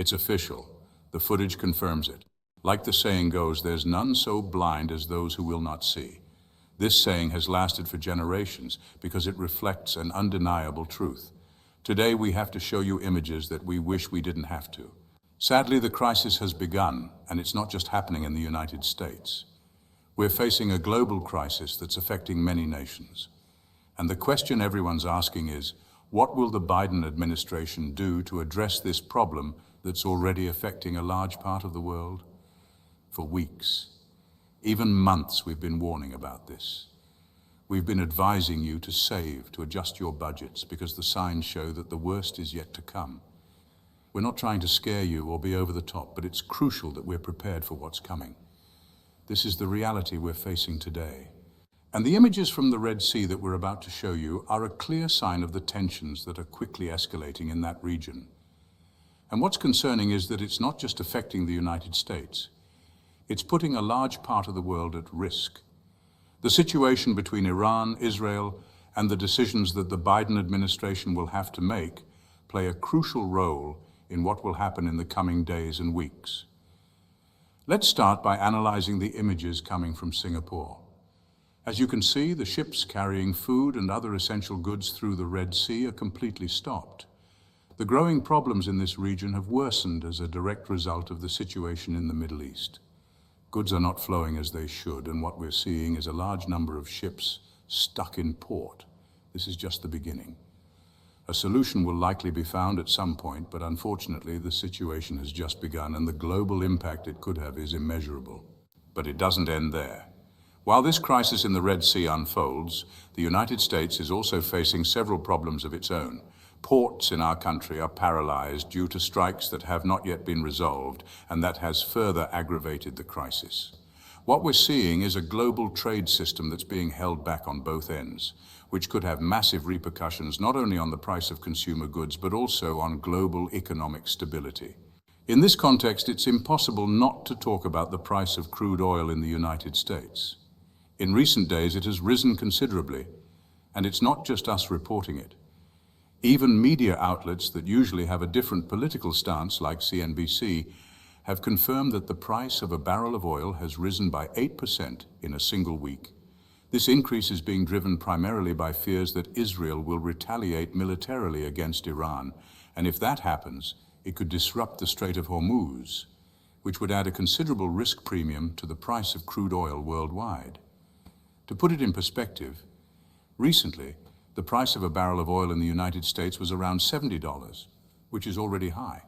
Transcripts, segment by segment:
It's official. The footage confirms it. Like the saying goes, there's none so blind as those who will not see. This saying has lasted for generations because it reflects an undeniable truth. Today we have to show you images that we wish we didn't have to. Sadly, the crisis has begun, and it's not just happening in the United States. We're facing a global crisis that's affecting many nations. And the question everyone's asking is, what will the Biden administration do to address this problem that's already affecting a large part of the world? For weeks, even months, we've been warning about this. We've been advising you to save, to adjust your budgets, because the signs show that the worst is yet to come. We're not trying to scare you or be over the top, but it's crucial that we're prepared for what's coming. This is the reality we're facing today. And the images from the Red Sea that we're about to show you are a clear sign of the tensions that are quickly escalating in that region. And what's concerning is that it's not just affecting the United States. It's putting a large part of the world at risk. The situation between Iran, Israel, and the decisions that the Biden administration will have to make play a crucial role in what will happen in the coming days and weeks. Let's start by analyzing the images coming from Singapore. As you can see, the ships carrying food and other essential goods through the Red Sea are completely stopped. The growing problems in this region have worsened as a direct result of the situation in the Middle East. Goods are not flowing as they should, and what we're seeing is a large number of ships stuck in port. This is just the beginning. A solution will likely be found at some point, but unfortunately the situation has just begun and the global impact it could have is immeasurable. But it doesn't end there. While this crisis in the Red Sea unfolds, the United States is also facing several problems of its own. Ports in our country are paralyzed due to strikes that have not yet been resolved, and that has further aggravated the crisis. What we're seeing is a global trade system that's being held back on both ends, which could have massive repercussions not only on the price of consumer goods, but also on global economic stability. In this context, it's impossible not to talk about the price of crude oil in the United States. In recent days, it has risen considerably, and it's not just us reporting it. Even media outlets that usually have a different political stance, like CNBC, have confirmed that the price of a barrel of oil has risen by 8% in a single week. This increase is being driven primarily by fears that Israel will retaliate militarily against Iran, and if that happens, it could disrupt the Strait of Hormuz, which would add a considerable risk premium to the price of crude oil worldwide. To put it in perspective, recently, the price of a barrel of oil in the United States was around $70, which is already high.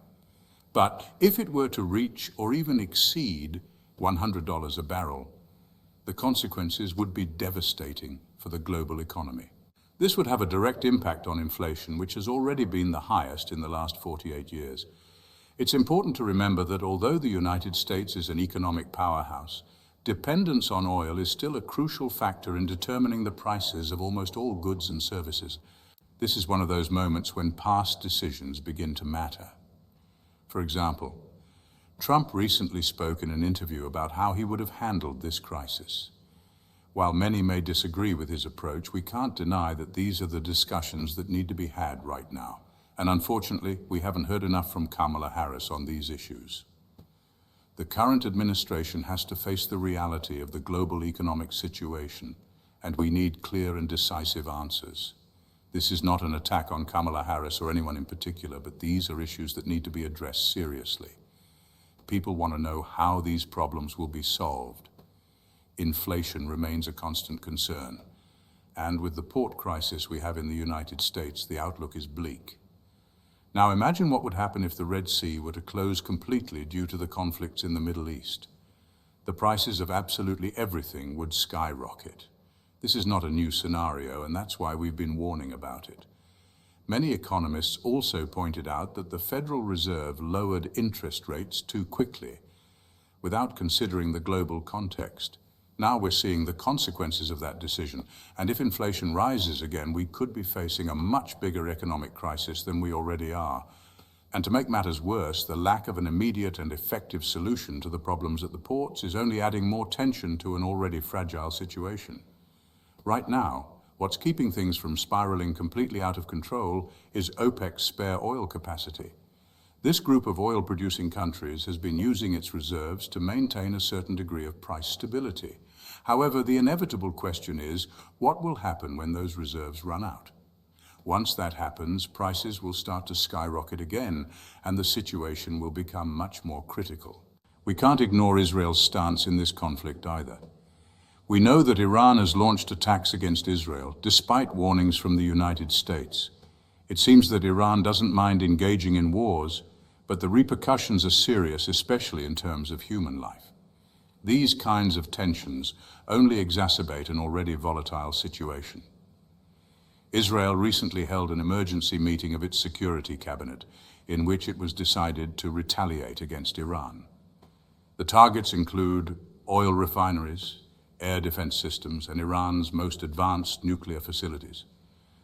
But if it were to reach or even exceed $100 a barrel, the consequences would be devastating for the global economy. This would have a direct impact on inflation, which has already been the highest in the last 48 years. It's important to remember that although the United States is an economic powerhouse, dependence on oil is still a crucial factor in determining the prices of almost all goods and services. This is one of those moments when past decisions begin to matter. For example, Trump recently spoke in an interview about how he would have handled this crisis. While many may disagree with his approach, we can't deny that these are the discussions that need to be had right now. And unfortunately, we haven't heard enough from Kamala Harris on these issues. The current administration has to face the reality of the global economic situation, and we need clear and decisive answers. This is not an attack on Kamala Harris or anyone in particular, but these are issues that need to be addressed seriously. People want to know how these problems will be solved. Inflation remains a constant concern, and with the port crisis we have in the United States, the outlook is bleak. Now imagine what would happen if the Red Sea were to close completely due to the conflicts in the Middle East. The prices of absolutely everything would skyrocket. This is not a new scenario, and that's why we've been warning about it. Many economists also pointed out that the Federal Reserve lowered interest rates too quickly, without considering the global context. Now we're seeing the consequences of that decision, and if inflation rises again, we could be facing a much bigger economic crisis than we already are. And to make matters worse, the lack of an immediate and effective solution to the problems at the ports is only adding more tension to an already fragile situation. Right now, what's keeping things from spiraling completely out of control is OPEC's spare oil capacity. This group of oil-producing countries has been using its reserves to maintain a certain degree of price stability. However, the inevitable question is, what will happen when those reserves run out? Once that happens, prices will start to skyrocket again, and the situation will become much more critical. We can't ignore Israel's stance in this conflict either. We know that Iran has launched attacks against Israel, despite warnings from the United States. It seems that Iran doesn't mind engaging in wars, but the repercussions are serious, especially in terms of human life. These kinds of tensions only exacerbate an already volatile situation. Israel recently held an emergency meeting of its Security Cabinet, in which it was decided to retaliate against Iran. The targets include oil refineries, air defense systems, and Iran's most advanced nuclear facilities.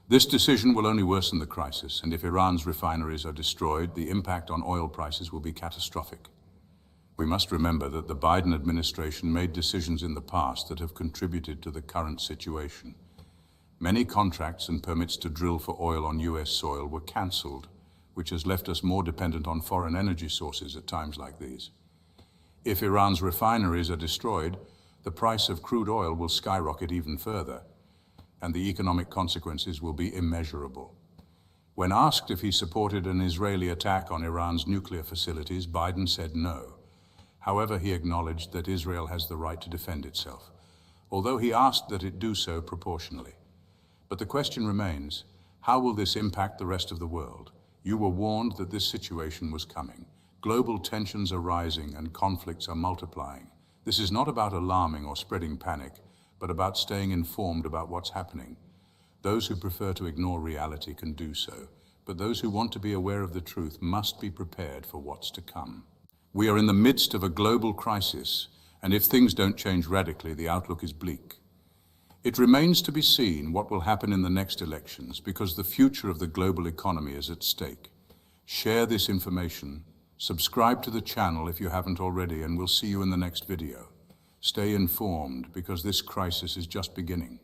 This decision will only worsen the crisis, and if Iran's refineries are destroyed, the impact on oil prices will be catastrophic. We must remember that the Biden administration made decisions in the past that have contributed to the current situation. Many contracts and permits to drill for oil on US soil were cancelled, which has left us more dependent on foreign energy sources at times like these. If Iran's refineries are destroyed, the price of crude oil will skyrocket even further, and the economic consequences will be immeasurable. When asked if he supported an Israeli attack on Iran's nuclear facilities, Biden said no. However, he acknowledged that Israel has the right to defend itself, although he asked that it do so proportionally. But the question remains, how will this impact the rest of the world? You were warned that this situation was coming. Global tensions are rising and conflicts are multiplying. This is not about alarming or spreading panic, but about staying informed about what's happening. Those who prefer to ignore reality can do so, but those who want to be aware of the truth must be prepared for what's to come. We are in the midst of a global crisis, and if things don't change radically, the outlook is bleak. It remains to be seen what will happen in the next elections, because the future of the global economy is at stake. Share this information, subscribe to the channel if you haven't already, and we'll see you in the next video. Stay informed, because this crisis is just beginning.